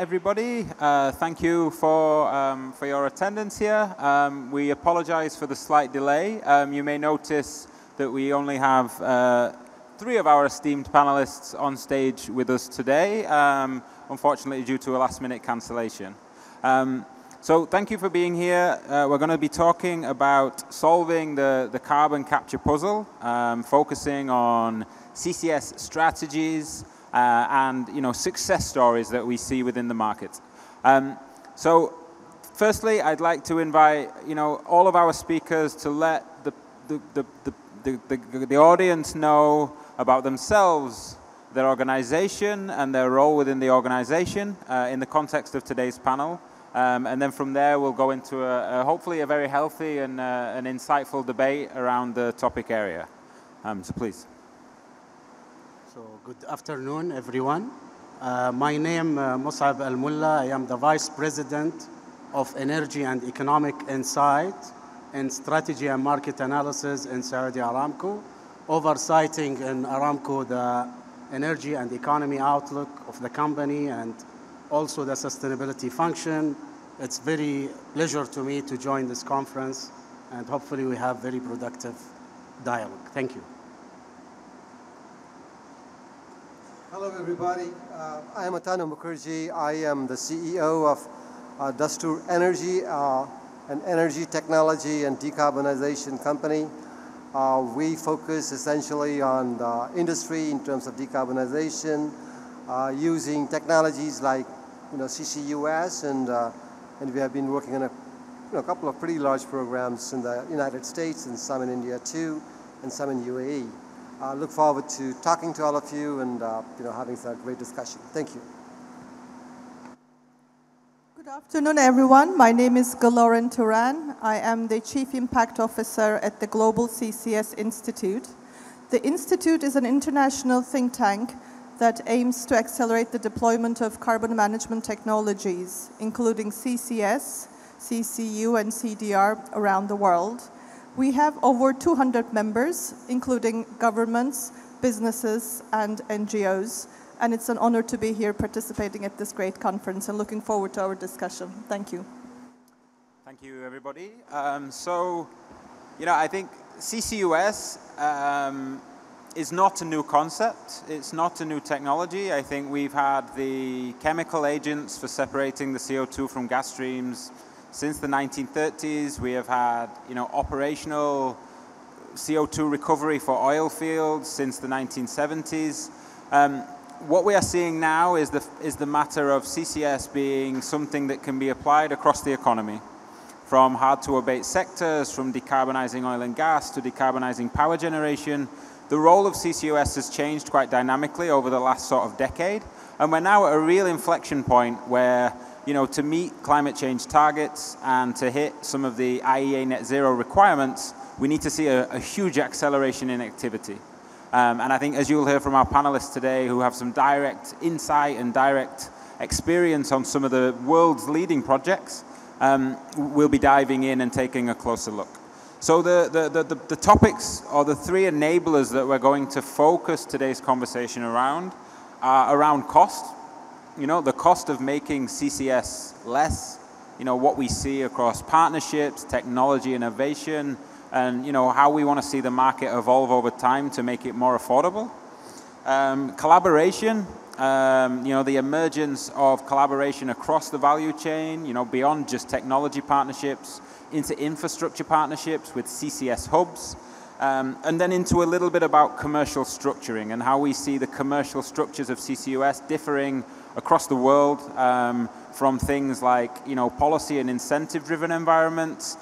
everybody. Thank you for your attendance here. We apologize for the slight delay. You may notice that we only have 3 of our esteemed panelists on stage with us today, unfortunately due to a last-minute cancellation. So thank you for being here. We're going to be talking about solving the carbon capture puzzle, focusing on CCS strategies, and success stories that we see within the market. So firstly, I'd like to invite all of our speakers to let the audience know about themselves, their organization, and their role within the organization in the context of today's panel. And then from there, we'll go into hopefully a very healthy and an insightful debate around the topic area. So please. So good afternoon, everyone. My name is Musaab Almulla. I am the Vice President of Energy and Economic Insight and Strategy and Market Analysis in Saudi Aramco, oversighting in Aramco the energy and economy outlook of the company and also the sustainability function. It's very pleasure to me to join this conference, and hopefully we have very productive dialogue. Thank you. Hello, everybody. I am Atanu Mukherjee. I am the CEO of Dastur Energy, an energy technology and decarbonization company. We focus essentially on the industry in terms of decarbonization, using technologies like CCUS, and we have been working on a couple of pretty large programs in the United States and some in India too, and some in UAE. Look forward to talking to all of you and having some great discussion. Thank you. Good afternoon, everyone. My name is Guloren Turan. I am the Chief Impact Officer at the Global CCS Institute. The Institute is an international think tank that aims to accelerate the deployment of carbon management technologies, including CCS, CCU, and CDR around the world. We have over 200 members, including governments, businesses, and NGOs. And it's an honor to be here participating at this great conference and looking forward to our discussion. Thank you. Thank you, everybody. I think CCUS is not a new concept. It's not a new technology. I think we've had the chemical agents for separating the CO2 from gas streams since the 1930s. We have had, operational CO2 recovery for oil fields since the 1970s. What we are seeing now is the matter of CCS being something that can be applied across the economy, from hard-to-abate sectors, from decarbonizing oil and gas to decarbonizing power generation. The role of CCUS has changed quite dynamically over the last sort of decade, and we're now at a real inflection point where to meet climate change targets and to hit some of the IEA net zero requirements, we need to see a huge acceleration in activity. And I think, as you'll hear from our panelists today who have some direct insight and direct experience on some of the world's leading projects, we'll be diving in and taking a closer look. So the topics, or the 3 enablers that we're going to focus today's conversation around are around cost. The cost of making CCS less, what we see across partnerships, technology innovation, and how we want to see the market evolve over time to make it more affordable. Collaboration, the emergence of collaboration across the value chain, beyond just technology partnerships, into infrastructure partnerships with CCS hubs, and then into a little bit about commercial structuring and how we see the commercial structures of CCUS differing across the world, from things like policy and incentive-driven environments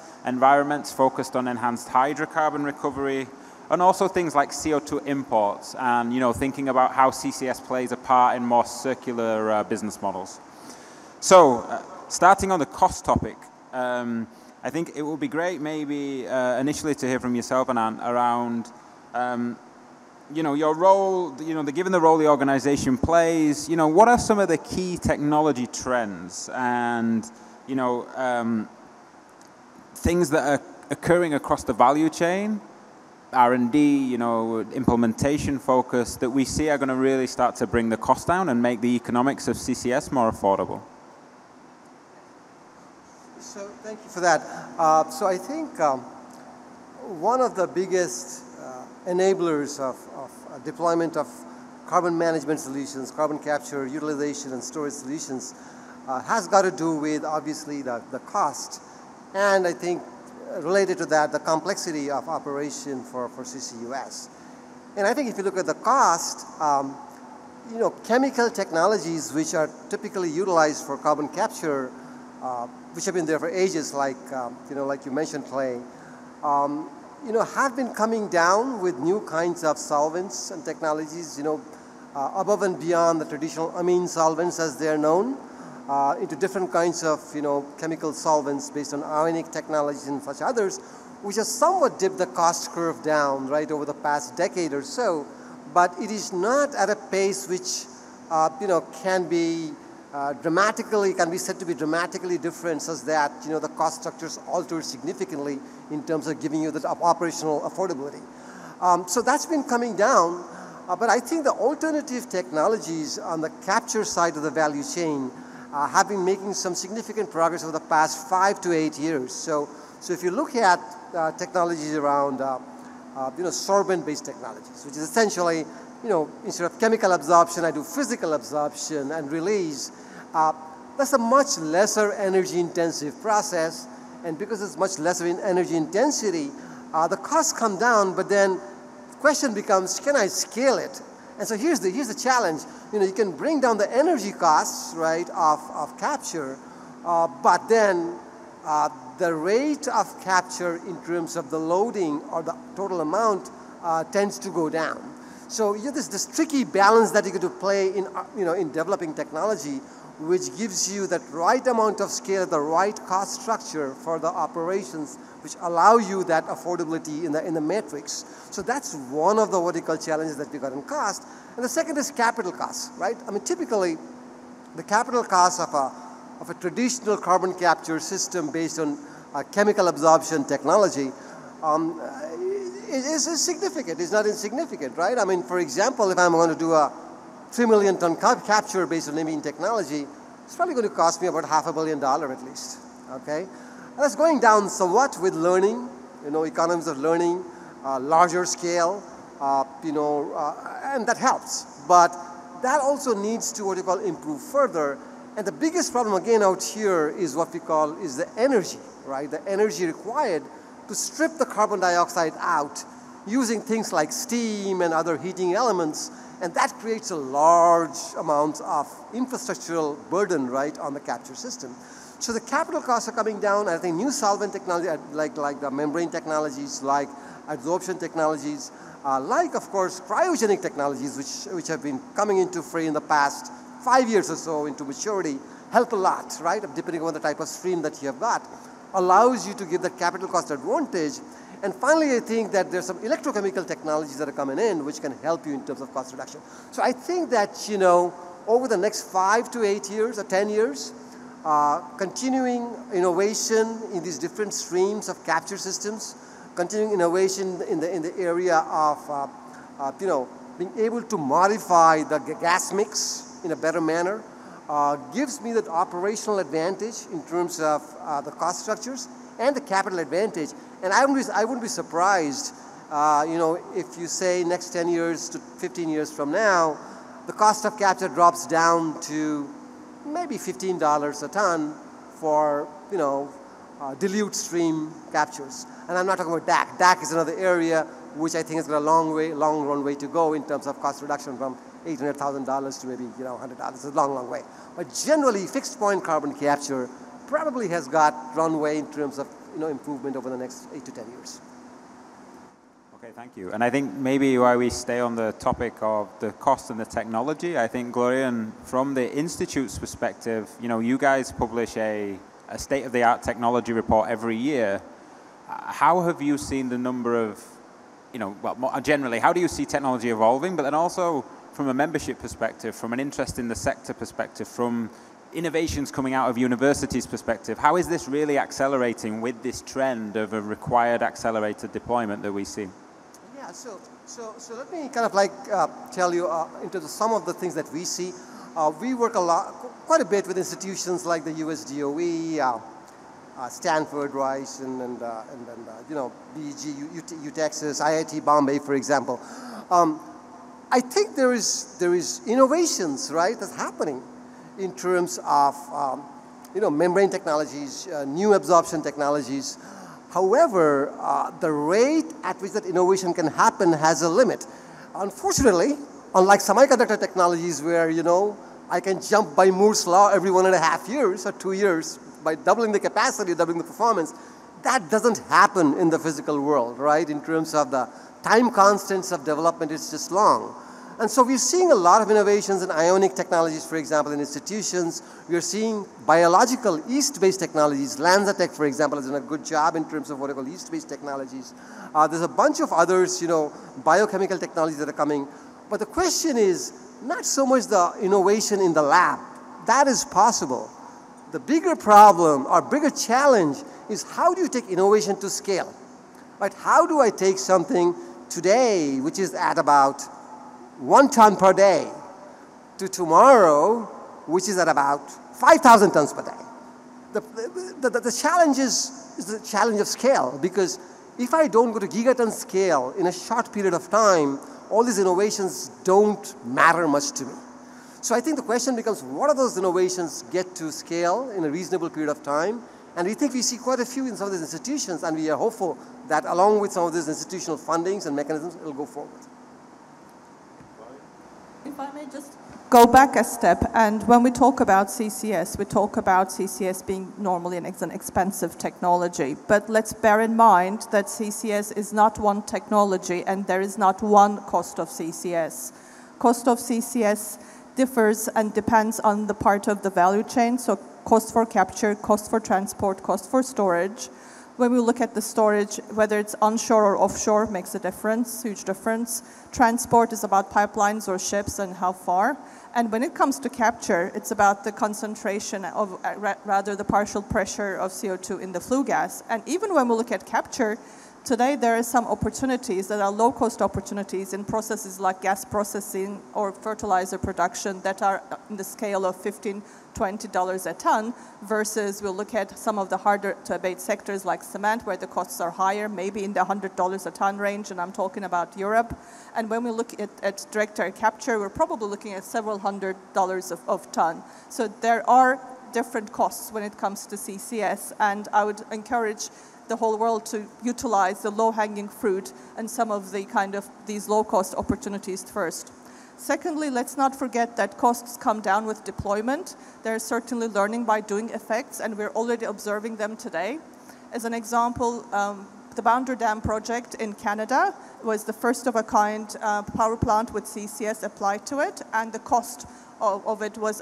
focused on enhanced hydrocarbon recovery, and also things like CO2 imports and thinking about how CCS plays a part in more circular business models. So starting on the cost topic, I think it would be great maybe initially to hear from yourself, Anand, around your role, given the role the organization plays, what are some of the key technology trends and, things that are occurring across the value chain, R&D, implementation focus, that we see are going to really start to bring the cost down and make the economics of CCS more affordable? Thank you for that. So I think one of the biggest enablers of deployment of carbon management solutions, carbon capture, utilization, and storage solutions has got to do with, obviously, the cost, and I think related to that, the complexity of operation for CCUS. And I think if you look at the cost, you know, chemical technologies which are typically utilized for carbon capture, which have been there for ages, like, you know, like you mentioned, Clay, you know, have been coming down with new kinds of solvents and technologies, you know, above and beyond the traditional amine solvents as they're known, into different kinds of, you know, chemical solvents based on ionic technologies and such others, which has somewhat dipped the cost curve down, right, over the past decade or so. But it is not at a pace which, you know, can be said to be dramatically different, such that, you know, the cost structures alter significantly in terms of giving you the operational affordability. So that's been coming down, but I think the alternative technologies on the capture side of the value chain have been making some significant progress over the past 5 to 8 years. So if you look at technologies around, you know, sorbent-based technologies, which is essentially, you know, instead of chemical absorption, I do physical absorption and release. That's a much lesser energy-intensive process, and because it's much lesser in energy intensity, the costs come down. But then the question becomes, can I scale it? And so here's the challenge. You know, you can bring down the energy costs, right, of capture, but then the rate of capture in terms of the loading or the total amount tends to go down. So you have this tricky balance that you get to play in, you know, in developing technology, which gives you that right amount of scale, the right cost structure for the operations, which allow you that affordability in the matrix. So that's one of the vertical challenges that we got in cost. And the second is capital costs, right? I mean, typically, the capital cost of a traditional carbon capture system based on chemical absorption technology is significant. It's not insignificant, right? I mean, for example, if I'm going to do a 3 million ton capture based on amine technology, it's probably going to cost me about $500 million at least, okay? And that's going down somewhat with learning, you know, economies of learning, larger scale, you know, and that helps. But that also needs to, what you call, improve further. And the biggest problem again out here is what we call is the energy, right? The energy required to strip the carbon dioxide out using things like steam and other heating elements, and that creates a large amount of infrastructural burden, right, on the capture system. So the capital costs are coming down. I think new solvent technology, like the membrane technologies, like adsorption technologies, like, of course, cryogenic technologies, which have been coming into fray in the past 5 years or so into maturity, help a lot, right, depending on the type of stream that you have got, allows you to give that capital cost advantage. And finally, I think that there's some electrochemical technologies that are coming in which can help you in terms of cost reduction. So I think that, you know, over the next 5 to 8 years or 10 years, continuing innovation in these different streams of capture systems, continuing innovation in the area of, you know, being able to modify the gas mix in a better manner, gives me that operational advantage in terms of the cost structures and the capital advantage. And I wouldn't be surprised, you know, if you say next 10 years to 15 years from now, the cost of capture drops down to maybe $15 a ton for, you know, dilute stream captures. And I'm not talking about DAC. DAC is another area which I think has got a long runway to go in terms of cost reduction from $800,000 to maybe, you know, $100. It's a long way. But generally, fixed point carbon capture probably has got runway in terms of, you know, improvement over the next 8 to 10 years. Okay, thank you. And I think maybe while we stay on the topic of the cost and the technology, I think, Guloren, from the Institute's perspective, you know, you guys publish a state-of-the-art technology report every year. How have you seen the number of, you know, well, more generally, how do you see technology evolving? But then also, from a membership perspective, from an interest in the sector perspective, from innovations coming out of universities perspective, how is this really accelerating with this trend of a required accelerated deployment that we see? Yeah, so let me kind of like tell you into some of the things that we see. We work quite a bit with institutions like the US DOE, Stanford, Rice, and you know, BG, UTexas, IIT Bombay, for example. I think there is innovations, right, that's happening in terms of you know, membrane technologies, new absorption technologies. However, the rate at which that innovation can happen has a limit. Unfortunately, unlike semiconductor technologies where, you know, I can jump by Moore's law every 1.5 years or 2 years by doubling the capacity, doubling the performance, that doesn't happen in the physical world, right? In terms of the time constants of development, it's just long. And so we're seeing a lot of innovations in ionic technologies, for example, in institutions. We're seeing biological yeast-based technologies. LanzaTech, for example, has done a good job in terms of what I call yeast-based technologies. There's a bunch of others, you know, biochemical technologies that are coming. But the question is not so much the innovation in the lab. That is possible. The bigger problem or bigger challenge is how do you take innovation to scale? Right? How do I take something today, which is at about 1 ton per day, to tomorrow, which is at about 5,000 tons per day? The challenge is the challenge of scale, because if I don't go to gigaton scale in a short period of time, all these innovations don't matter much to me. So I think the question becomes, what are those innovations get to scale in a reasonable period of time? And we think we see quite a few in some of these institutions, and we are hopeful that along with some of these institutional fundings and mechanisms, it will go forward. If I may just go back a step, and when we talk about CCS, we talk about CCS being normally an expensive technology. But let's bear in mind that CCS is not one technology, and there is not one cost of CCS. Cost of CCS differs and depends on the part of the value chain, so cost for capture, cost for transport, cost for storage. When we look at the storage, whether it's onshore or offshore, makes a difference, huge difference. Transport is about pipelines or ships and how far. And when it comes to capture, it's about the concentration of, rather the partial pressure of CO2 in the flue gas. And even when we look at capture, today there are some opportunities that are low-cost opportunities in processes like gas processing or fertilizer production that are in the scale of $15, $20 a ton, versus we'll look at some of the harder to abate sectors like cement, where the costs are higher, maybe in the $100 a ton range, and I'm talking about Europe. And when we look at direct air capture, we're probably looking at several $100s of ton. So there are different costs when it comes to CCS, and I would encourage the whole world to utilize the low-hanging fruit and some of the kind of these low-cost opportunities first. Secondly, let's not forget that costs come down with deployment. There's certainly learning by doing effects, and we're already observing them today. As an example, the Boundary Dam project in Canada was the first of a kind power plant with CCS applied to it, and the cost of it was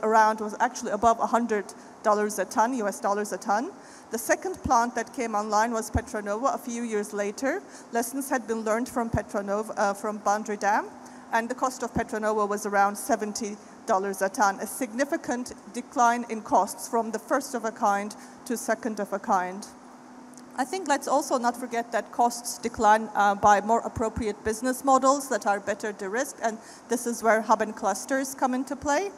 actually above $100 a ton, US dollars a ton. The second plant that came online was Petronova a few years later. Lessons had been learned from Petronova, from Boundary Dam, and the cost of Petronova was around $70 a ton, a significant decline in costs from the first of a kind to second of a kind. I think let's also not forget that costs decline by more appropriate business models that are better de-risked, and this is where hub and clusters come into play.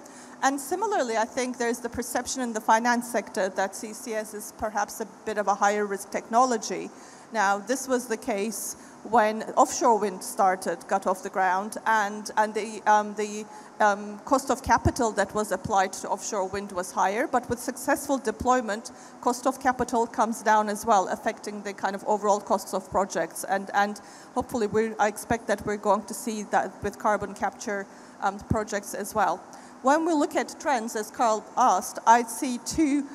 And similarly, I think there's the perception in the finance sector that CCS is perhaps a bit of a higher risk technology. Now, this was the case when offshore wind got off the ground, and the cost of capital that was applied to offshore wind was higher, but with successful deployment, cost of capital comes down as well, affecting the kind of overall costs of projects. And hopefully, I expect that we're going to see that with carbon capture projects as well. When we look at trends, as Carl asked, I see two,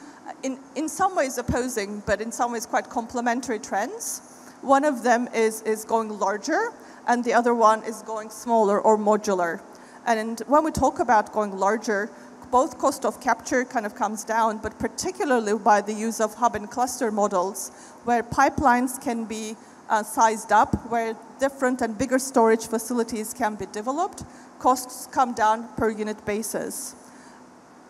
in some ways opposing, but in some ways quite complementary trends. One of them is going larger, and the other one is going smaller or modular. And when we talk about going larger, both cost of capture kind of comes down, but particularly by the use of hub and cluster models, where pipelines can be sized up, where different and bigger storage facilities can be developed, costs come down per unit basis.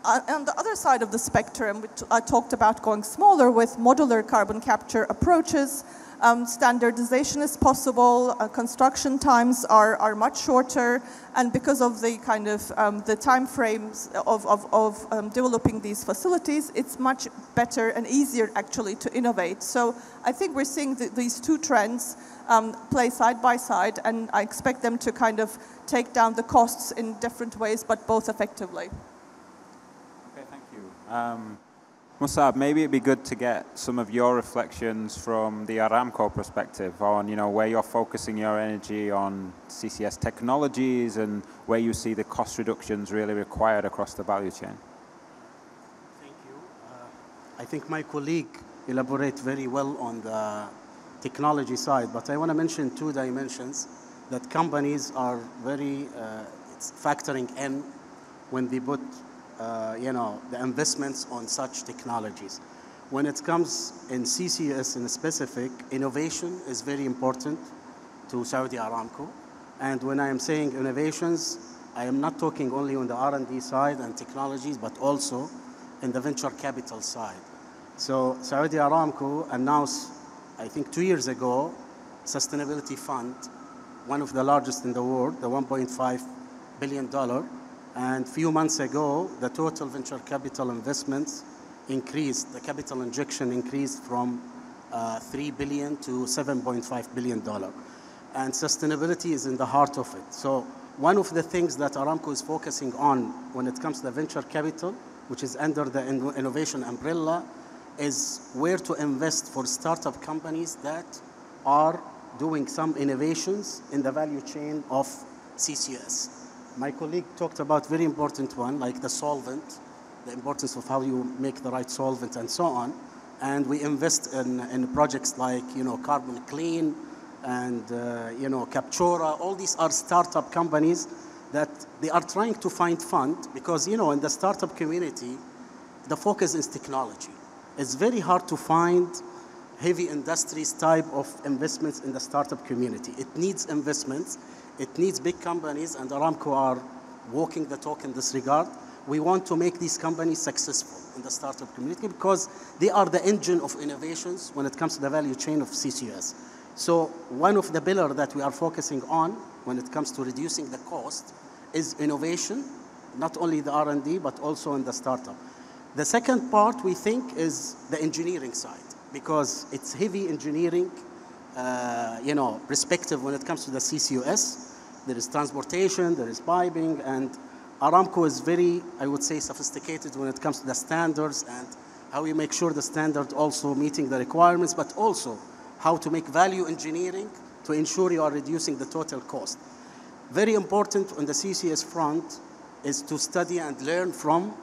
On the other side of the spectrum, I talked about going smaller with modular carbon capture approaches. Standardization is possible, construction times are much shorter, and because of the kind of the time frames of developing these facilities, it's much better and easier actually to innovate. So I think we're seeing these two trends play side by side, and I expect them to kind of take down the costs in different ways, but both effectively. Okay, thank you. Musaab, maybe it'd be good to get some of your reflections from the Aramco perspective on, where you're focusing your energy on CCS technologies and where you see the cost reductions really required across the value chain. Thank you. I think my colleague elaborated very well on the technology side, but I want to mention two dimensions that companies are very factoring in when they put the investments on such technologies. When it comes in CCS in specific, innovation is very important to Saudi Aramco. And when I am saying innovations, I am not talking only on the R&D side and technologies, but also in the venture capital side. So Saudi Aramco announced, I think 2 years ago, sustainability fund, one of the largest in the world, the $1.5 billion. And a few months ago, the total venture capital investments increased, the capital injection increased from $3 billion to $7.5 billion. And sustainability is in the heart of it. So one of the things that Aramco is focusing on when it comes to the venture capital, which is under the innovation umbrella, is where to invest for startup companies that are doing some innovations in the value chain of CCS. My colleague talked about very important one, like the solvent, the importance of how you make the right solvent and so on. And we invest in projects like, Carbon Clean and, Captura. All these are startup companies that they are trying to find fund because, in the startup community, the focus is technology. It's very hard to find heavy industries type of investments in the startup community. It needs investments. It needs big companies, and Aramco are walking the talk in this regard. We want to make these companies successful in the startup community because they are the engine of innovations when it comes to the value chain of CCS. So one of the pillars that we are focusing on when it comes to reducing the cost is innovation, not only the R&D, but also in the startup. The second part, we think, is the engineering side because it's heavy engineering perspective when it comes to the CCUS. There is transportation, there is piping, and Aramco is very, I would say, sophisticated when it comes to the standards and how we make sure the standard also meeting the requirements, but also how to make value engineering to ensure you are reducing the total cost. Very important on the CCS front is to study and learn from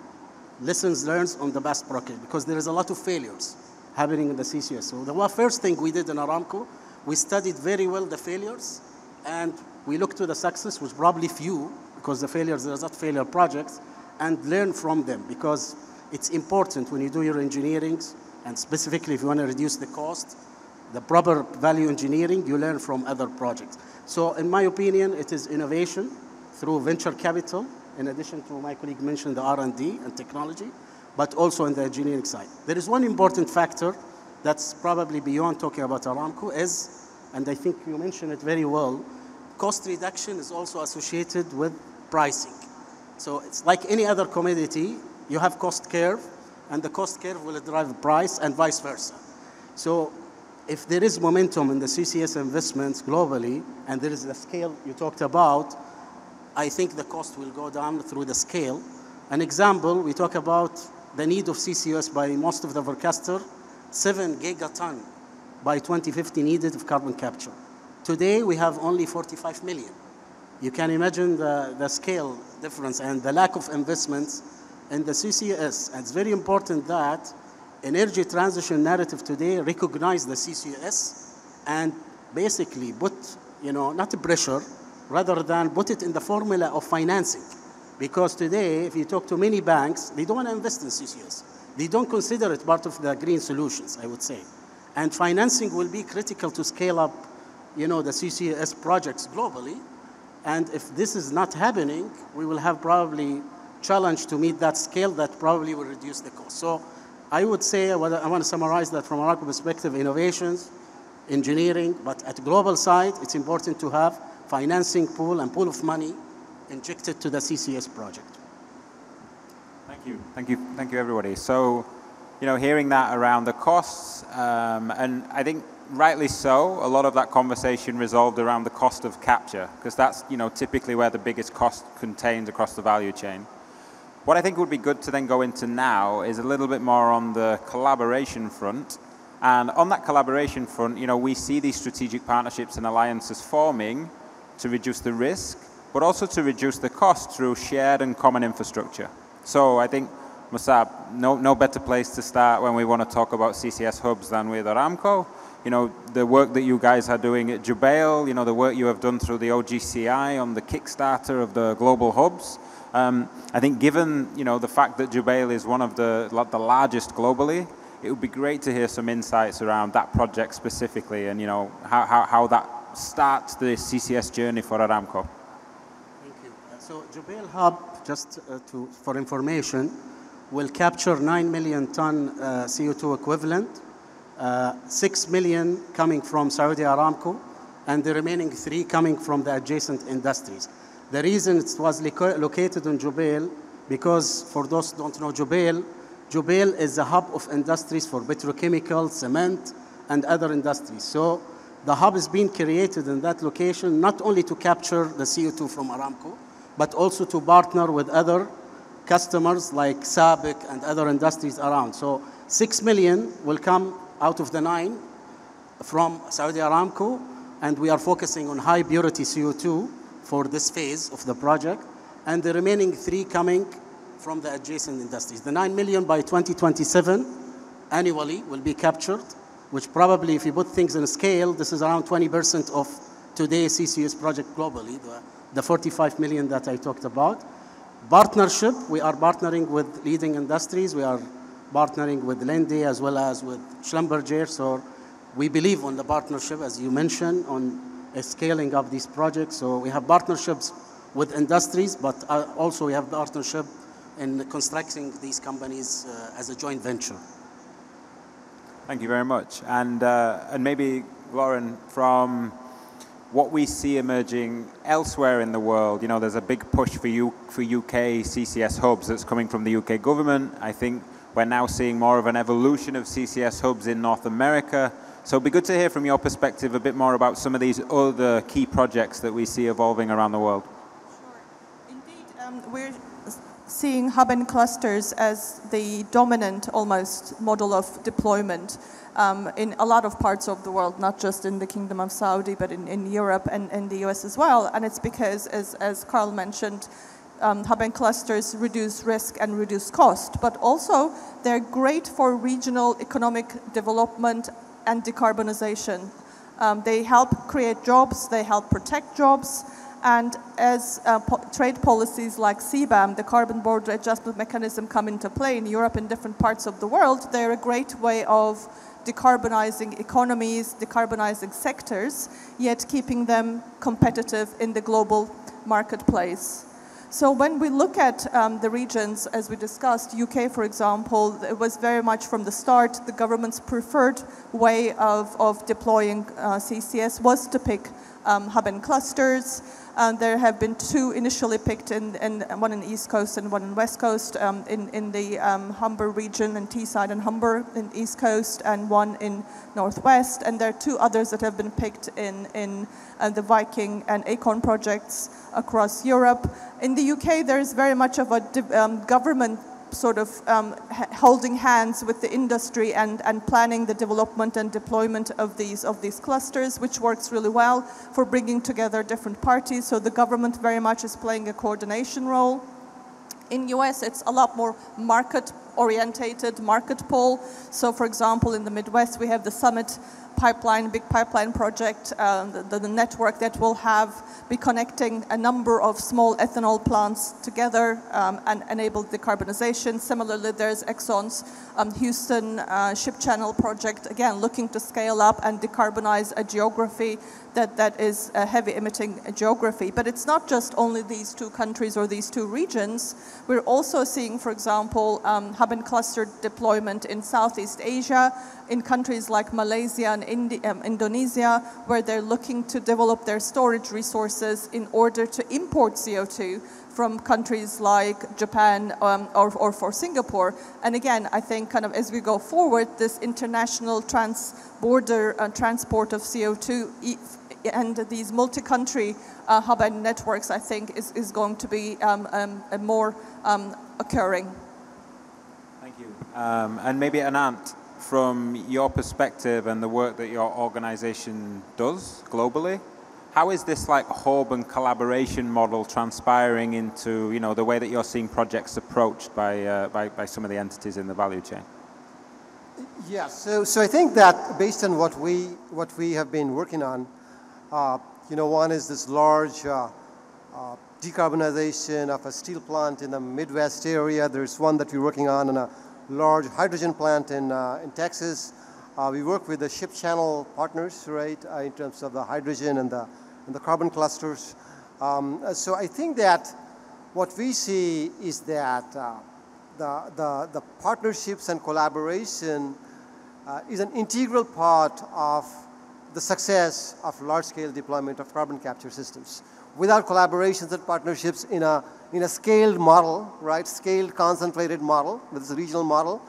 lessons learned on the best practice because there is a lot of failures happening in the CCS. So the first thing we did in Aramco, we studied very well the failures and we looked to the success, which probably few, because the failures, there are not failure projects, and learn from them because it's important when you do your engineering, and specifically if you want to reduce the cost, the proper value engineering, you learn from other projects. So in my opinion, it is innovation through venture capital, in addition to my colleague mentioned the R&D and technology, but also in the engineering side. There is one important factor that's probably beyond talking about Aramco is, and I think you mentioned it very well, cost reduction is also associated with pricing. So it's like any other commodity, you have cost curve, and the cost curve will drive price and vice versa. So if there is momentum in the CCS investments globally, and there is the scale you talked about, I think the cost will go down through the scale. An example, we talk about the need of CCS by most of the forecaster, 7 gigaton by 2050 needed of carbon capture. Today, we have only 45 million. You can imagine the scale difference and the lack of investments in the CCS. And it's very important that energy transition narrative today recognize the CCS and basically put, not a pressure, rather than put it in the formula of financing. Because today, if you talk to many banks, they don't want to invest in CCS. They don't consider it part of the green solutions, I would say. And financing will be critical to scale up, the CCS projects globally. And if this is not happening, we will have probably challenge to meet that scale that probably will reduce the cost. So I would say, I want to summarize that from Aramco perspective, innovations, engineering, but at global side, it's important to have financing pool and pool of money injected to the CCS project. Thank you, everybody. So, hearing that around the costs, and I think rightly so, a lot of that conversation resolved around the cost of capture, because that's, typically where the biggest cost contains across the value chain. What I think would be good to then go into now is a little bit more on the collaboration front. And on that collaboration front, we see these strategic partnerships and alliances forming to reduce the risk, but also to reduce the cost through shared and common infrastructure. So I think, Musaab, no better place to start when we want to talk about CCS hubs than with Aramco. The work that you guys are doing at Jubail, the work you have done through the OGCI on the Kickstarter of the global hubs. I think given, the fact that Jubail is one of the largest globally, it would be great to hear some insights around that project specifically and, how that starts the CCS journey for Aramco. Thank you. So Jubail Hub, just for information, will capture 9 million ton CO2 equivalent, 6 million coming from Saudi Aramco, and the remaining 3 coming from the adjacent industries. The reason it was located in Jubail, because for those who don't know Jubail is a hub of industries for petrochemicals, cement, and other industries. So the hub is being created in that location not only to capture the CO2 from Aramco, but also to partner with other customers like SABIC and other industries around. So 6 million will come out of the 9 from Saudi Aramco, and we are focusing on high purity CO2 for this phase of the project, and the remaining 3 coming from the adjacent industries. The 9 million by 2027 annually will be captured, which probably, if you put things in a scale, this is around 20% of today's CCS project globally, the 45 million that I talked about. Partnership, we are partnering with leading industries. We are partnering with Linde as well as with Schlumberger. So we believe on the partnership, as you mentioned, on scaling up these projects. So we have partnerships with industries, but also we have partnership in constructing these companies as a joint venture. Thank you very much. And maybe, Guloren, from what we see emerging elsewhere in the world, there's a big push for UK CCS hubs that's coming from the UK government. I think we're now seeing more of an evolution of CCS hubs in North America. So it'd be good to hear from your perspective a bit more about some of these other key projects that we see evolving around the world. Sure. Indeed, we're seeing hub and clusters as the dominant almost model of deployment in a lot of parts of the world, not just in the Kingdom of Saudi, but in Europe and in the US as well. And it's because, as Carl mentioned, hub and clusters reduce risk and reduce cost, but also they're great for regional economic development and decarbonization. They help create jobs, they help protect jobs, and as trade policies like CBAM, the Carbon Border Adjustment Mechanism, come into play in Europe and different parts of the world, they're a great way of decarbonizing economies, decarbonizing sectors, yet keeping them competitive in the global marketplace. So when we look at the regions, as we discussed, UK, for example, it was very much from the start, the government's preferred way of deploying CCS was to pick hub and clusters. There have been 2 initially picked, one in East Coast and one in West Coast, in the Humber region, and Teesside and Humber in East Coast, and one in Northwest. And there are 2 others that have been picked in the Viking and Acorn projects across Europe. In the UK, there is very much of a government sort of holding hands with the industry and planning the development and deployment of these clusters, which works really well for bringing together different parties. So the government very much is playing a coordination role. In US, it's a lot more market-orientated, market pull. So for example, in the Midwest, we have the Summit big pipeline project, the network that will be connecting a number of small ethanol plants together and enable decarbonization. Similarly, there's Exxon's Houston Ship Channel project, again, looking to scale up and decarbonize a geography that is a heavy emitting geography. But it's not just only these two countries or these two regions. We're also seeing, for example, hub and cluster deployment in Southeast Asia, in countries like Malaysia and Indonesia, where they're looking to develop their storage resources in order to import CO2 from countries like Japan or for Singapore. And again, I think kind of as we go forward, this international border transport of CO2 and these multi-country hub and networks, I think, is going to be more occurring. Thank you. And maybe Anant, from your perspective and the work that your organization does globally, how is this like hub and collaboration model transpiring into, you know, the way that you're seeing projects approached by some of the entities in the value chain? Yeah, so I think that based on what we have been working on, you know, one is this large decarbonization of a steel plant in the Midwest area. There's one that we're working on a large hydrogen plant in Texas. We work with the ship channel partners, right, in terms of the hydrogen and the carbon clusters. So I think that what we see is that the partnerships and collaboration is an integral part of the success of large-scale deployment of carbon capture systems. Without collaborations and partnerships in a scaled model, right, scaled concentrated model, with this regional model,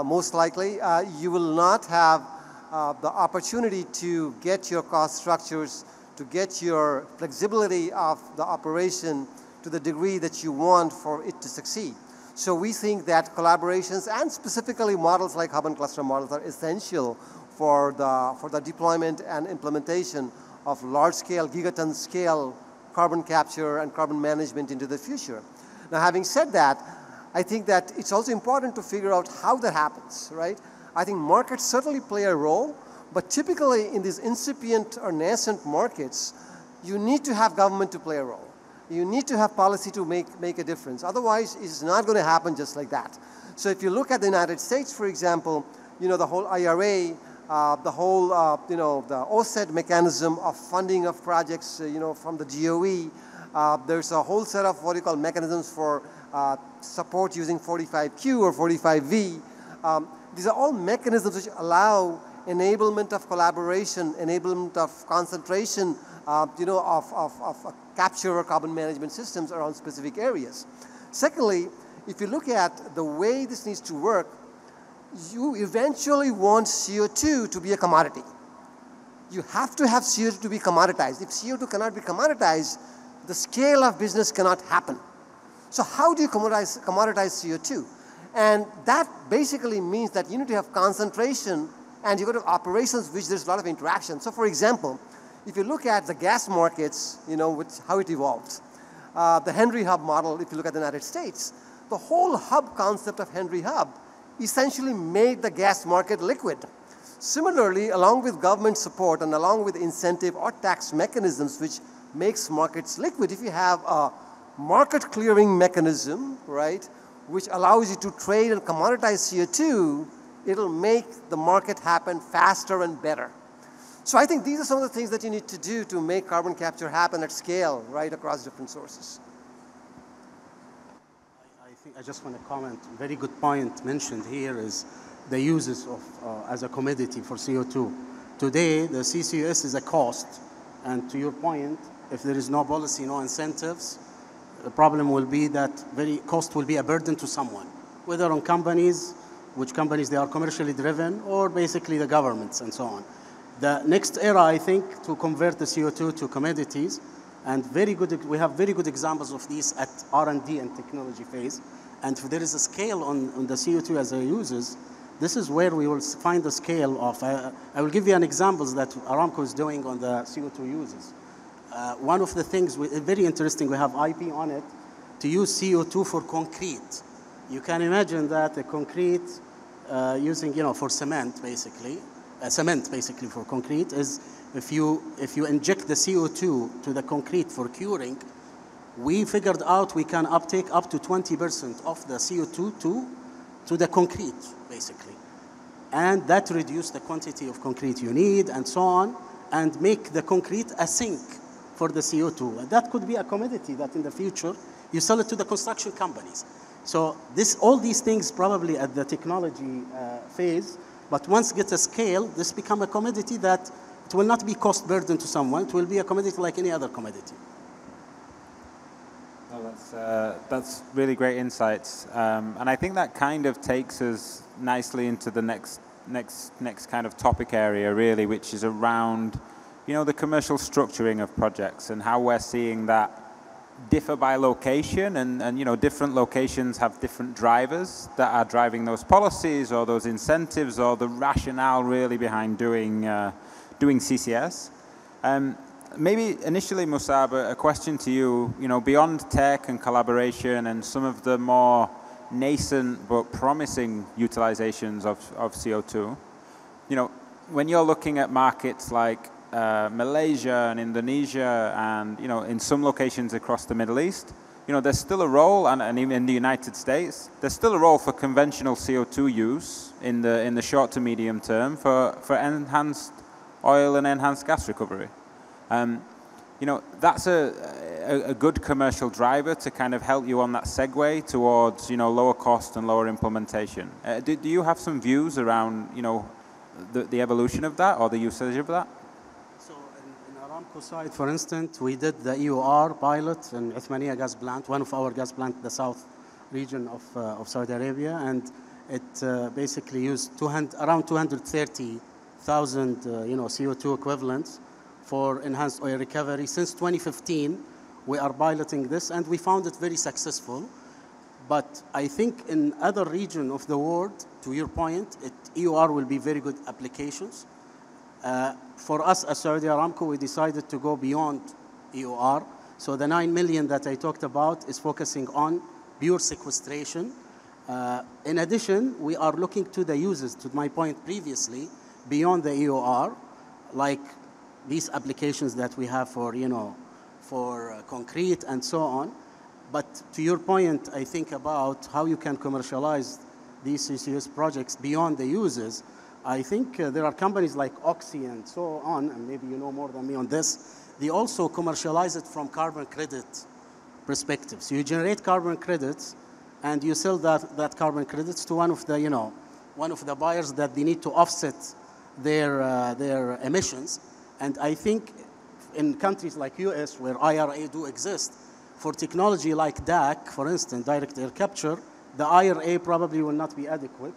most likely, you will not have the opportunity to get your cost structures, to get your flexibility of the operation to the degree that you want for it to succeed. So we think that collaborations and specifically models like hub and cluster models are essential for the deployment and implementation of large-scale, gigaton-scale carbon capture and carbon management into the future. Now, having said that, I think that it's also important to figure out how that happens, right? I think markets certainly play a role, but typically in these incipient or nascent markets, you need to have government to play a role. You need to have policy to make a difference. Otherwise, it's not going to happen just like that. So if you look at the United States, for example, you know, the whole IRA, the whole, you know, the OSED mechanism of funding of projects, you know, from the DOE. There's a whole set of what you call mechanisms for support using 45Q or 45V. These are all mechanisms which allow enablement of collaboration, enablement of concentration, you know, of capture or carbon management systems around specific areas. Secondly, if you look at the way this needs to work, you eventually want CO2 to be a commodity. You have to have CO2 to be commoditized. If CO2 cannot be commoditized, the scale of business cannot happen. So how do you commoditize CO2? And that basically means that you need to have concentration and you've got to have operations which there's a lot of interaction. So for example, if you look at the gas markets, you know, how it evolved, the Henry Hub model, if you look at the United States, the whole hub concept of Henry Hub essentially made the gas market liquid. Similarly, along with government support and along with incentive or tax mechanisms which makes markets liquid, if you have a market clearing mechanism, right, which allows you to trade and commoditize CO2, it'll make the market happen faster and better. So I think these are some of the things that you need to do to make carbon capture happen at scale, right, across different sources. I just want to comment, very good point mentioned here is the uses of, as a commodity for CO2. Today, the CCUS is a cost, and to your point, if there is no policy, no incentives, the problem will be that cost will be a burden to someone, whether on companies, which companies they are commercially driven, or basically the governments and so on. The next era, I think, to convert the CO2 to commodities, and we have very good examples of these at R&D and technology phase. And if there is a scale on the CO2 as it uses, this is where we will find the scale of, I will give you an example that Aramco is doing on the CO2 uses. One of the things, very interesting, we have IP on it, to use CO2 for concrete. You can imagine that the concrete using, you know, for cement, basically, cement basically for concrete, is if you inject the CO2 to the concrete for curing, we figured out we can uptake up to 20% of the CO2 to the concrete, basically. And that reduces the quantity of concrete you need and so on, and make the concrete a sink for the CO2. And that could be a commodity that in the future you sell it to the construction companies. So all these things probably at the technology phase, but once get a scale, this become a commodity that it will not be cost burden to someone. It will be a commodity like any other commodity. Well, that's really great insights, and I think that kind of takes us nicely into the next kind of topic area, really, which is around, the commercial structuring of projects and how we're seeing that differ by location, and different locations have different drivers that are driving those policies or those incentives or the rationale really behind doing CCS. Maybe initially, Musaab, a question to you, beyond tech and collaboration and some of the more nascent but promising utilizations of CO2, when you're looking at markets like Malaysia and Indonesia and, in some locations across the Middle East, there's still a role, and even in the United States, there's still a role for conventional CO2 use in the short to medium term for enhanced oil and enhanced gas recovery. That's a good commercial driver to kind of help you on that segue towards, lower cost and lower implementation. Do you have some views around, the evolution of that or the usage of that? So in Aramco side, for instance, we did the EOR pilot in Uthmaniyah gas plant, one of our gas plants, the south region of Saudi Arabia, and it basically used around 230,000, CO2 equivalents for enhanced oil recovery. Since 2015, we are piloting this, and we found it very successful. But I think in other regions of the world, to your point, EOR will be very good applications. For us as Saudi Aramco, we decided to go beyond EOR. So the 9 million that I talked about is focusing on pure sequestration. In addition, we are looking to the uses, to my point previously, beyond the EOR, like these applications that we have for, for concrete and so on. But to your point, I think about how you can commercialize these CCS projects beyond the uses. I think there are companies like Oxy and so on, and maybe you know more than me on this. They also commercialize it from carbon credit perspective. So you generate carbon credits, and you sell that carbon credits to one of the buyers that they need to offset their emissions. And I think in countries like US, where IRA do exist, for technology like DAC, for instance, direct air capture, the IRA probably will not be adequate.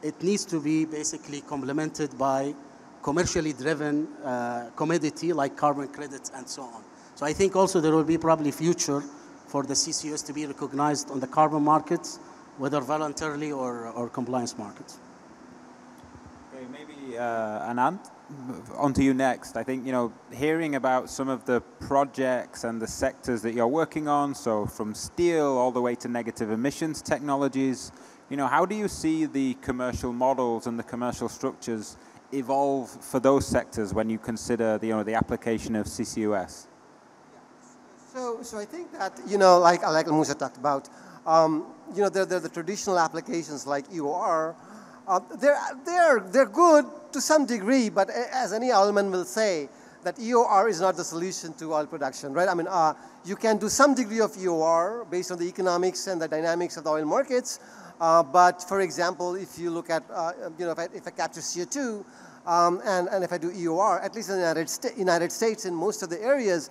It needs to be basically complemented by commercially driven commodity like carbon credits and so on. So I think also there will be probably future for the CCUS to be recognized on the carbon markets, whether voluntarily or compliance markets. Okay, maybe Anand, on to you next. I think, hearing about some of the projects and the sectors that you're working on, so from steel all the way to negative emissions technologies, how do you see the commercial models and the commercial structures evolve for those sectors when you consider the application of CCUS? So I think that, like Musa talked about, the traditional applications like EOR, they're good to some degree, but as any Alman will say, that EOR is not the solution to oil production, right? I mean, you can do some degree of EOR based on the economics and the dynamics of the oil markets, but for example, if you look at, if I capture CO2 and if I do EOR, at least in the United States, in most of the areas,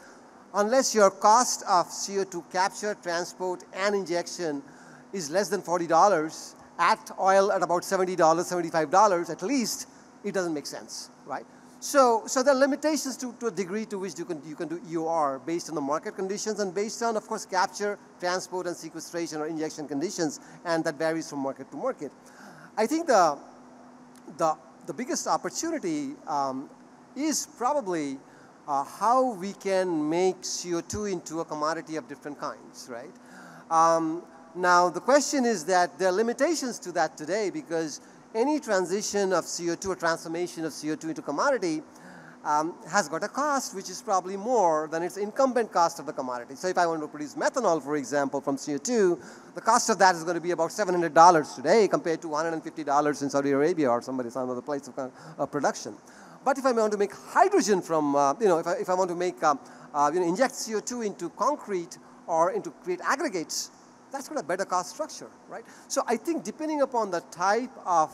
unless your cost of CO2 capture, transport, and injection is less than $40, at oil at about $70, $75 at least, it doesn't make sense, right? So there are limitations to a degree to which you can do EOR based on the market conditions and based on, of course, capture, transport, and sequestration or injection conditions, and that varies from market to market. I think the biggest opportunity is probably how we can make CO2 into a commodity of different kinds, right? Now, the question is that there are limitations to that today because any transition of CO2 or transformation of CO2 into commodity has got a cost which is probably more than its incumbent cost of the commodity. So if I want to produce methanol, for example, from CO2, the cost of that is going to be about $700 today compared to $150 in Saudi Arabia or some other place of production. But if I want to make hydrogen from, if I want to make, inject CO2 into concrete or into create aggregates, that's got a better cost structure, right? So I think depending upon the type of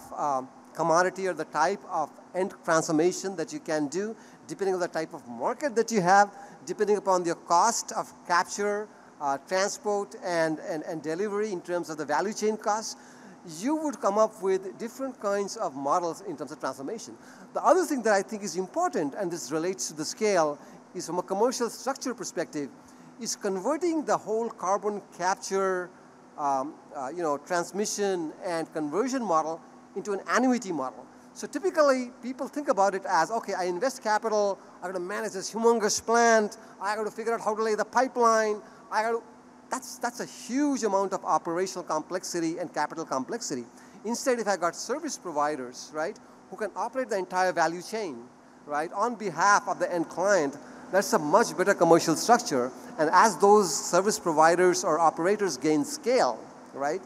commodity or the type of end transformation that you can do, depending on the type of market that you have, depending upon the cost of capture, transport, and delivery in terms of the value chain costs, you would come up with different kinds of models in terms of transformation. The other thing that I think is important, and this relates to the scale, is from a commercial structure perspective, is converting the whole carbon capture, transmission and conversion model into an annuity model. So typically, people think about it as, okay, I invest capital, I got to manage this humongous plant, I got to figure out how to lay the pipeline, that's a huge amount of operational complexity and capital complexity. Instead, if I got service providers, right, who can operate the entire value chain, right, on behalf of the end client, that's a much better commercial structure. And as those service providers or operators gain scale, right,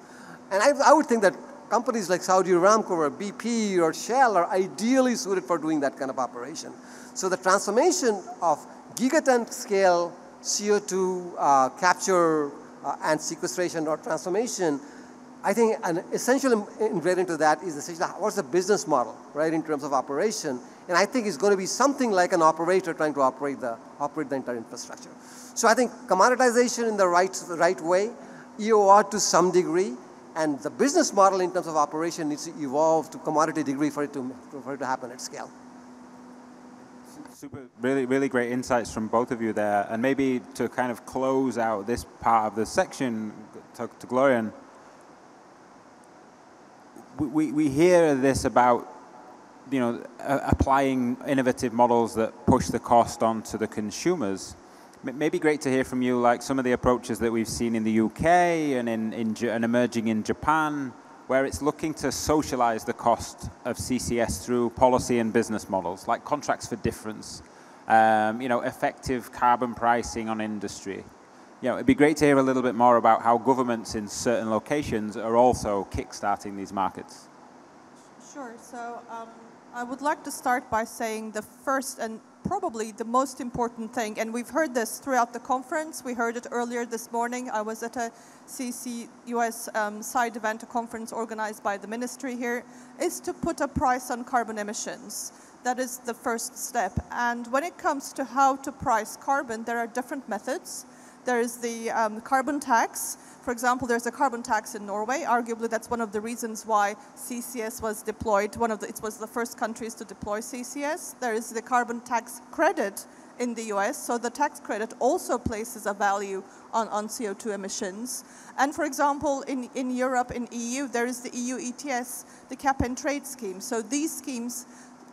and I would think that companies like Saudi Aramco or BP or Shell are ideally suited for doing that kind of operation. So the transformation of gigaton scale CO2 capture and sequestration or transformation, I think an essential ingredient to that is essentially what's the business model, right, in terms of operation. And I think it's going to be something like an operator trying to operate the entire infrastructure. So I think commoditization in the right way, EOR to some degree, and the business model in terms of operation needs to evolve to commodity degree for it to happen at scale. Super, really great insights from both of you there. And maybe to kind of close out this part of the section, to Guloren, we hear this about, applying innovative models that push the cost onto the consumers. Maybe great to hear from you, like some of the approaches that we've seen in the UK and emerging in Japan, where it's looking to socialize the cost of CCS through policy and business models, like contracts for difference, effective carbon pricing on industry. It'd be great to hear a little bit more about how governments in certain locations are also kickstarting these markets. Sure. So I would like to start by saying the first and probably the most important thing, and we've heard this throughout the conference. We heard it earlier this morning. I was at a CCUS side event, a conference organized by the ministry here, is to put a price on carbon emissions. That is the first step. And when it comes to how to price carbon, there are different methods. There is the carbon tax. For example, there's a carbon tax in Norway. Arguably, that's one of the reasons why CCS was deployed. It was the first countries to deploy CCS. There is the carbon tax credit in the US. So the tax credit also places a value on CO2 emissions. And for example, in Europe, in EU, there is the EU ETS, the cap and trade scheme. So these schemes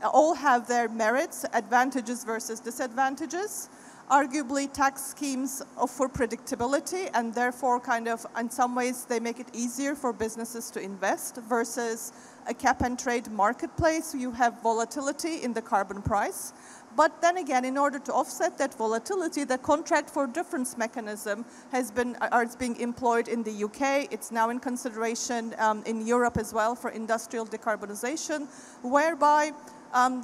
all have their merits, advantages versus disadvantages. Arguably, tax schemes offer predictability and therefore kind of, in some ways, they make it easier for businesses to invest versus a cap and trade marketplace. You have volatility in the carbon price. But then again, in order to offset that volatility, the contract for difference mechanism is being employed in the UK. It's now in consideration in Europe as well for industrial decarbonization, whereby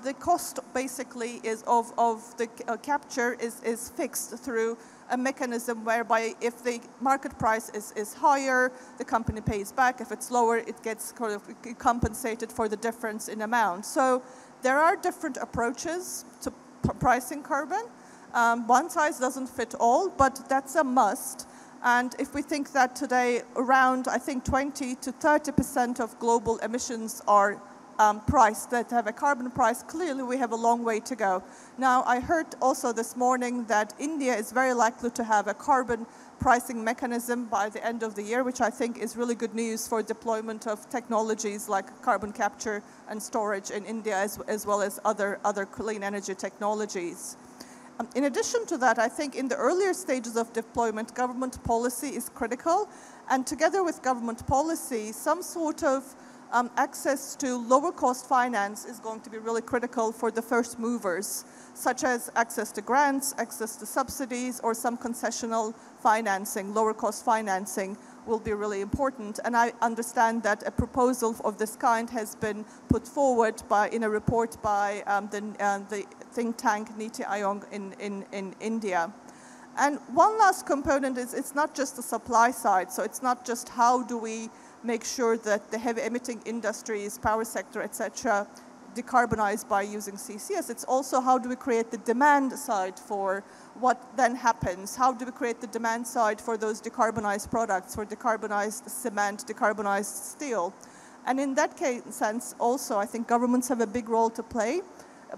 the cost basically is of the capture is fixed through a mechanism whereby if the market price is higher, the company pays back. If it's lower, it gets kind of compensated for the difference in amount. So there are different approaches to pricing carbon. One size doesn't fit all, but that's a must. And if we think that today around, I think 20 to 30% of global emissions are price that have a carbon price, clearly we have a long way to go. Now, I heard also this morning that India is very likely to have a carbon pricing mechanism by the end of the year, which I think is really good news for deployment of technologies like carbon capture and storage in India, as well as other clean energy technologies. In addition to that, I think in the earlier stages of deployment, government policy is critical. And together with government policy, some sort of access to lower cost finance is going to be really critical for the first movers, such as access to grants, access to subsidies, or some concessional financing, lower cost financing will be really important. And I understand that a proposal of this kind has been put forward in a report by the think tank Niti Aayog in India. And one last component is it's not just the supply side. So it's not just how do we make sure that the heavy emitting industries, power sector, et cetera, decarbonize by using CCS. It's also how do we create the demand side for what then happens? How do we create the demand side for those decarbonized products, for decarbonized cement, decarbonized steel? And in that sense, also, I think governments have a big role to play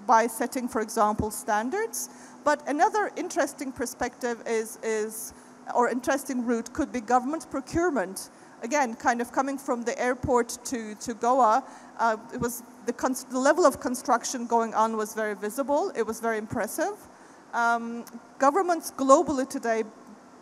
by setting, for example, standards. But another interesting perspective or interesting route could be government procurement. Again, kind of coming from the airport to Goa, it was the level of construction going on was very visible. It was very impressive. Governments globally today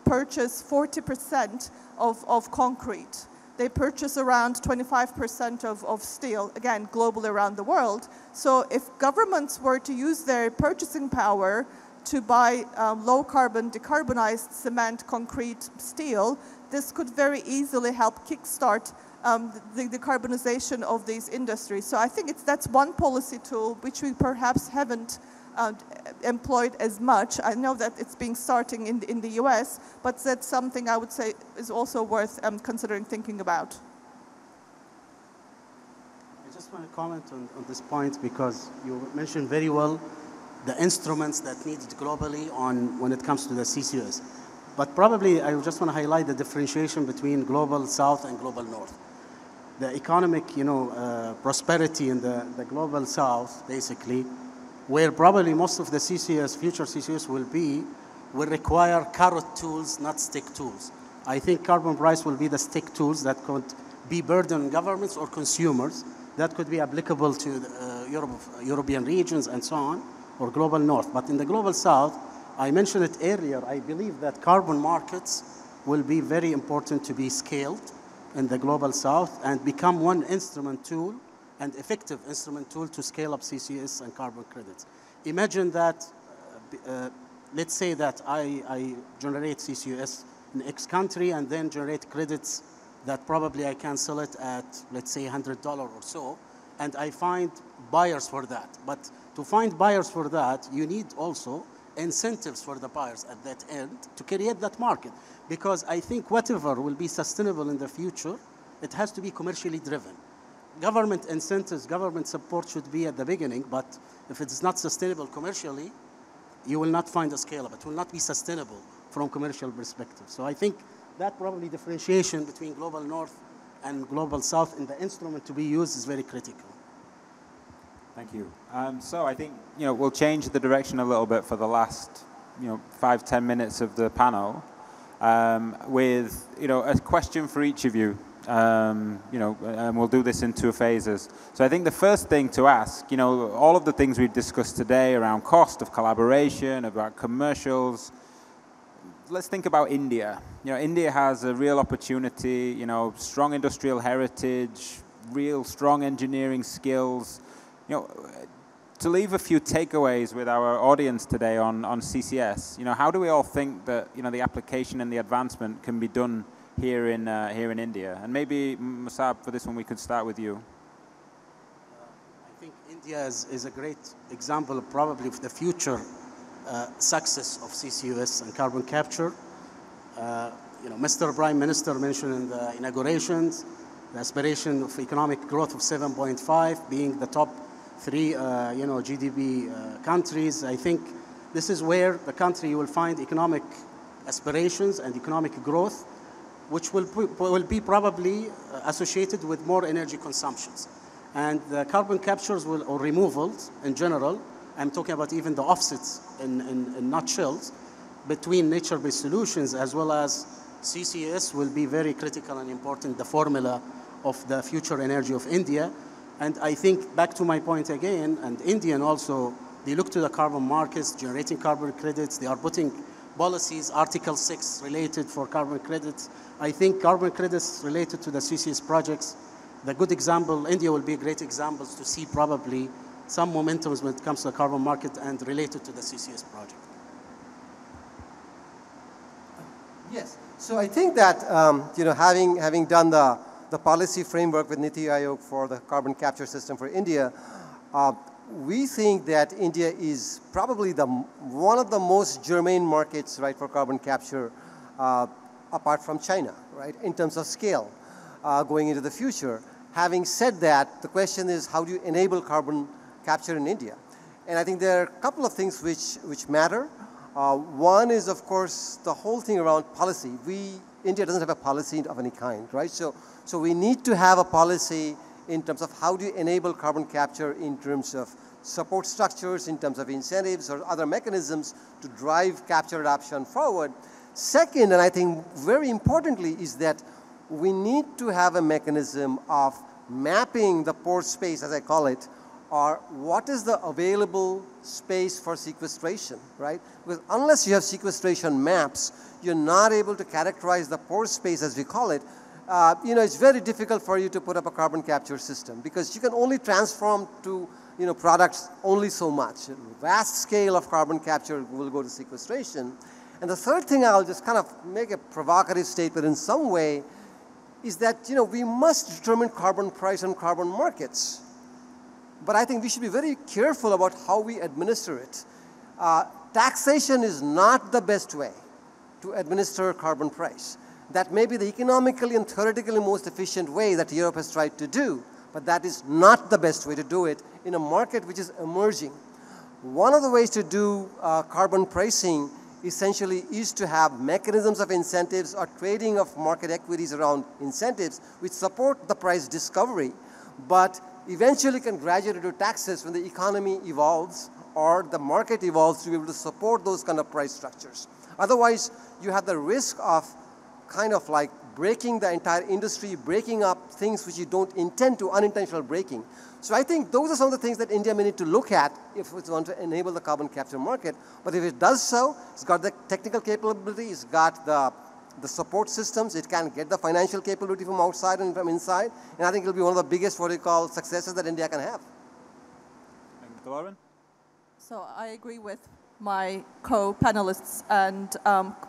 purchase 40% of concrete. They purchase around 25% of steel, again, globally around the world. So if governments were to use their purchasing power to buy low carbon, decarbonized cement, concrete, steel, this could very easily help kickstart the decarbonization of these industries. So I think that's one policy tool which we perhaps haven't employed as much. I know that it's being starting in the US, but that's something I would say is also worth considering thinking about. I just want to comment on this point because you mentioned very well the instruments that needed globally when it comes to the CCUS. But probably I just want to highlight the differentiation between global south and global north. The economic, prosperity in the global south, basically, where probably most of the CCS, future CCS will require carrot tools, not stick tools. I think carbon price will be the stick tools that could be burden on governments or consumers that could be applicable to the, European regions and so on, or global north. But in the global south, I mentioned it earlier, I believe that carbon markets will be very important to be scaled in the global south and become one instrument tool and effective instrument tool to scale up CCS and carbon credits. Imagine that, let's say that I generate CCS in X country and then generate credits that probably I can sell it at, let's say, $100 or so, and I find buyers for that. But to find buyers for that, you need also incentives for the buyers at that end to create that market. Because I think whatever will be sustainable in the future, it has to be commercially driven. Government incentives, government support should be at the beginning, but if it's not sustainable commercially, you will not find a scale-up. It will not be sustainable from commercial perspective. So I think that probably differentiation between global north and global south in the instrument to be used is very critical. Thank you. So I think we'll change the direction a little bit for the last 5-10 minutes of the panel with a question for each of you. And we'll do this in 2 phases. So I think the first thing to ask, all of the things we've discussed today around cost of collaboration, about commercials. Let's think about India. India has a real opportunity. Strong industrial heritage, real strong engineering skills. To leave a few takeaways with our audience today on CCS, how do we all think that the application and the advancement can be done here in India? And maybe Musaab, for this one, we could start with you. I think India is a great example probably of the future success of CCUS and carbon capture. Mr. Prime Minister mentioned in the inaugurations the aspiration of economic growth of 7.5 being the top 3 GDP countries. I think this is where the country will find economic aspirations and economic growth, which will be probably associated with more energy consumptions. And the carbon captures or removals in general, I'm talking about even the offsets in nutshells, between nature-based solutions as well as CCS will be very critical and important, the formula of the future energy of India. And I think, back to my point again, and Indian also, they look to the carbon markets, generating carbon credits. They are putting policies, Article 6 related for carbon credits. I think carbon credits related to the CCS projects, the good example, India will be a great example to see probably some momentums when it comes to the carbon market and related to the CCS project. Yes. So I think that having done the policy framework with Niti Aayog for the carbon capture system for India, we think that India is probably one of the most germane markets, right, for carbon capture, apart from China, right, in terms of scale going into the future. Having said that, the question is, how do you enable carbon capture in India? And I think there are a couple of things which matter. One is, of course, the whole thing around policy. India doesn't have a policy of any kind, right? So we need to have a policy in terms of how do you enable carbon capture in terms of support structures, in terms of incentives or other mechanisms to drive capture adoption forward. Second, and I think very importantly, is that we need to have a mechanism of mapping the pore space, as I call it, or what is the available space for sequestration, right? Because unless you have sequestration maps, you're not able to characterize the pore space, as we call it. It's very difficult for you to put up a carbon capture system because you can only transform to products only so much. Vast scale of carbon capture will go to sequestration. And the third thing, I'll just kind of make a provocative statement in some way, is that we must determine carbon price and carbon markets. But I think we should be very careful about how we administer it. Taxation is not the best way to administer carbon price. That may be the economically and theoretically most efficient way that Europe has tried to do, but that is not the best way to do it in a market which is emerging. One of the ways to do carbon pricing essentially is to have mechanisms of incentives or trading of market equities around incentives which support the price discovery, but eventually can graduate into taxes when the economy evolves or the market evolves to be able to support those kind of price structures. Otherwise, you have the risk of kind of like breaking the entire industry, breaking up things which you don't intend to, unintentional breaking. So I think those are some of the things that India may need to look at if it wants to enable the carbon capture market. But if it does so, it's got the technical capability, it's got the support systems, it can get the financial capability from outside and from inside, and I think it'll be one of the biggest, what we call, successes that India can have. Thank you, Guloren. So I agree with my co-panelists, and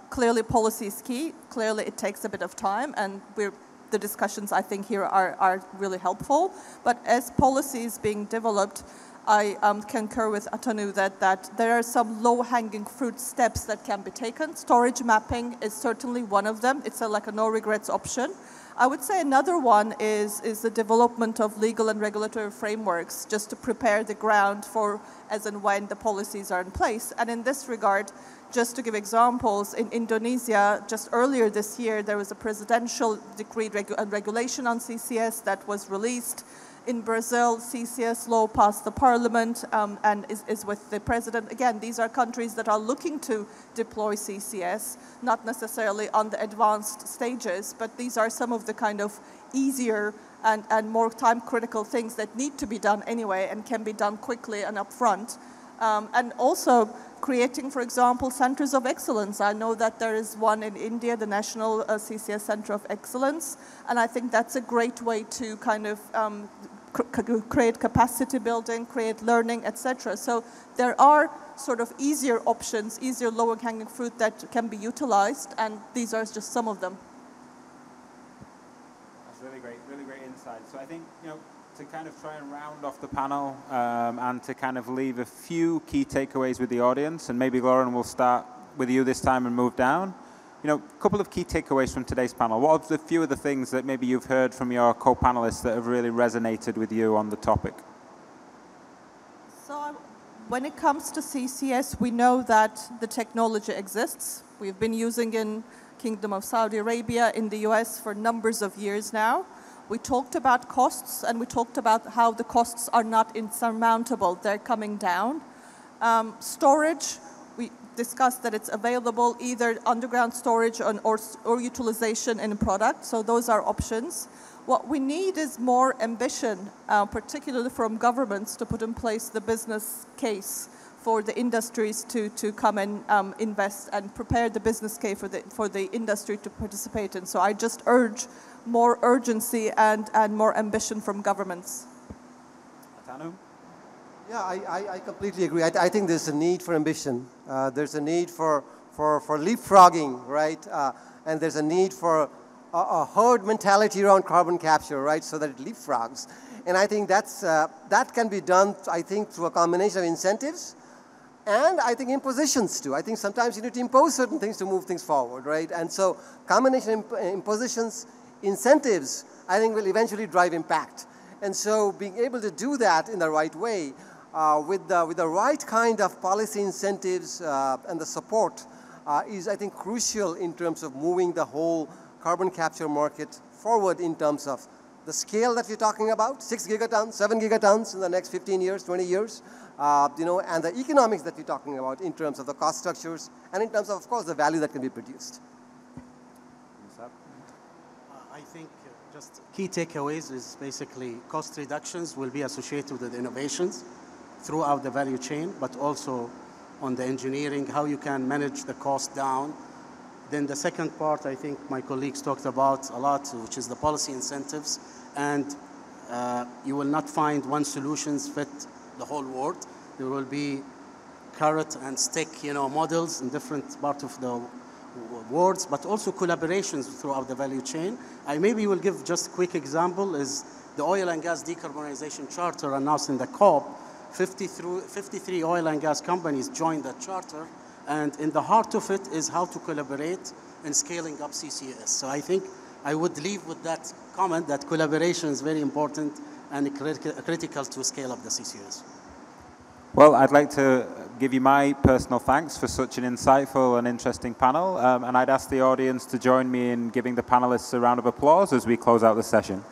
clearly policy is key. Clearly it takes a bit of time, and the discussions I think here are really helpful. But as policy is being developed, I concur with Atanu that there are some low-hanging fruit steps that can be taken. Storage mapping is certainly one of them. It's like a no-regrets option. I would say another one is the development of legal and regulatory frameworks just to prepare the ground for as and when the policies are in place. And in this regard, just to give examples, in Indonesia, just earlier this year, there was a presidential decree and regulation on CCS that was released. In Brazil, CCS law passed the parliament and is with the president. Again, these are countries that are looking to deploy CCS, not necessarily on the advanced stages, but these are some of the kind of easier and more time-critical things that need to be done anyway and can be done quickly and upfront. And also creating, for example, centers of excellence. I know that there is one in India, the National CCS Center of Excellence, and I think that's a great way to kind of create capacity building, create learning, etc. So there are sort of easier options, easier lower-hanging fruit that can be utilized, and these are just some of them. That's really great insight. So I think, to kind of try and round off the panel and to kind of leave a few key takeaways with the audience, and maybe Guloren will start with you this time and move down. A couple of key takeaways from today's panel. What are the few of the things that maybe you've heard from your co-panelists that have really resonated with you on the topic? So when it comes to CCS, we know that the technology exists. We've been using in Kingdom of Saudi Arabia, in the US for numbers of years now. We talked about costs, and we talked about how the costs are not insurmountable. They're coming down. Storage, we discussed that it's available, either underground storage or utilization in a product. So those are options. What we need is more ambition, particularly from governments, to put in place the business case for the industries to come and invest and prepare the business case for the industry to participate in. So I just urge more urgency and more ambition from governments. Atanu? Yeah, I completely agree. I think there's a need for ambition. There's a need for leapfrogging, right? And there's a need for a herd mentality around carbon capture, right? So that it leapfrogs. And I think that can be done, I think, through a combination of incentives and I think impositions too. I think sometimes you need to impose certain things to move things forward, right? And so combination impositions, incentives, I think will eventually drive impact. And so being able to do that in the right way with the right kind of policy incentives and the support is, I think, crucial in terms of moving the whole carbon capture market forward in terms of the scale that we're talking about, 6 gigatons, 7 gigatons in the next 15 years, 20 years, and the economics that we're talking about in terms of the cost structures and in terms of course, the value that can be produced. I think just key takeaways is basically cost reductions will be associated with innovations throughout the value chain, but also on the engineering, how you can manage the cost down. Then the second part, I think my colleagues talked about a lot, which is the policy incentives. And you will not find one solution fit the whole world. There will be carrot and stick, models in different parts of the world, but also collaborations throughout the value chain. I maybe will give just a quick example is the oil and gas decarbonization charter announced in the COP. 53 oil and gas companies joined that charter, and in the heart of it is how to collaborate in scaling up CCS. So I think I would leave with that comment that collaboration is very important and critical to scale up the CCS. Well, I'd like to give you my personal thanks for such an insightful and interesting panel, and I'd ask the audience to join me in giving the panelists a round of applause as we close out the session.